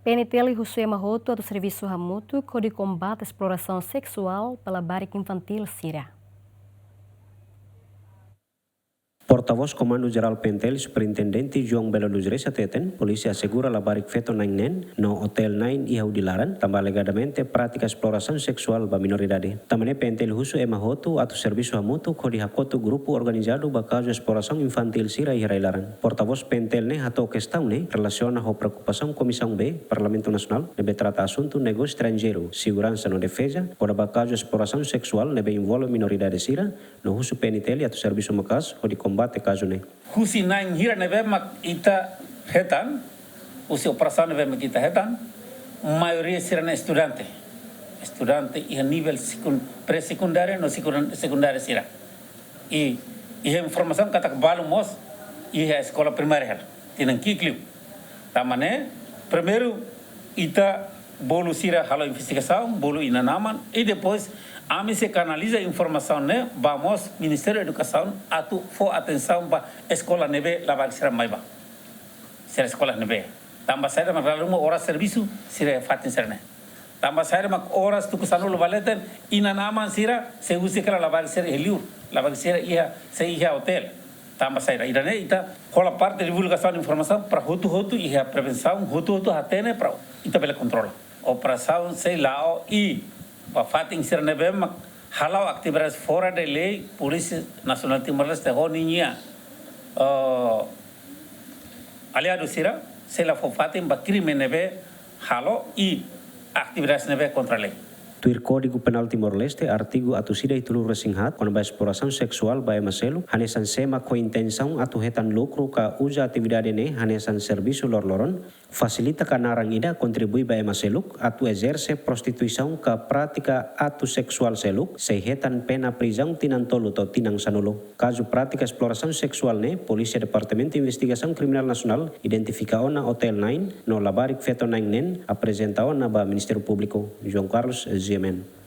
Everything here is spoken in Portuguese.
PNTL José Mahoto do Serviço Ramuto de Combate à Exploração Sexual pela Baric Infantil Sira. Porta-voz Comando-Geral PNTL, Superintendente João Belo Luz Reza Teten, polícia assegura a Baric Feto 9 no Hotel 9 e Dilaran, também alegadamente prática exploração sexual para minoridade. Também PNTL José Mahoto atau Serviço Ramuto de Hakoto grupo organizado para caso exploração infantil Sira e Dilaran. Porta-voz PNTL atau questão relaciona a preocupação Comissão B, Parlamento Nacional, nebe trata assunto negócio estrangeiro, segurança no defesa, para caso exploração sexual nebe envolve minoridade Sira, no uso PNTL atau Serviço Macas de combate caso ne. Husi naing hira neve mak ita hetan, usi operação neve mak ita hetan, maioria será estudante e a nível pré-secundário no secundário será. E a informação que está balu mos e a escola primária tinang kikliu. Tamane primeiro ita bolu sira halo investigação, bolu inanaman e depois a mim se canaliza a informação, né? Vamos, Ministério da Educação, atu for atenção para a escola neve lavar será mais ba. Será escola neve. Também sai uma hora serviço, será fatin será né. Também sai uma horas tu kusanu luvaleten, inanaman será se usa que lavar será heliur, lavar será ia se ia hotel. Também sai ira né, ita cola parte de divulgação de informação para hotu e a prevenção, hotu atene para ita bela controla. Operação sei lá e fatin ser nebe mak halau atividades fora da lei, Polícia Nacional Timor-Leste honinha aliado sira se la fatin ba crime nebe halau e atividades nebe contra a lei. Tuir Código Penal Timor-Leste, artigo atusida e tulu resinghat, quando a exploração sexual vai maselo, hanesan sema com intenção atuhetan lucro ka usa atividade ne hanesan serviço lor-loron, facilita ka narang ida contribui vai maseluk, atu exerce prostituição ka prática atu sexual seluk, sehetan pena prisão tinantolo to tinang sanulo. Caso prática exploração sexual ne, Polícia Departamento de Investigação Criminal Nacional identifica ona Hotel 9, no Labaric Feto 9 nen, apresenta ona ba Ministério Público, João Carlos Ziemen.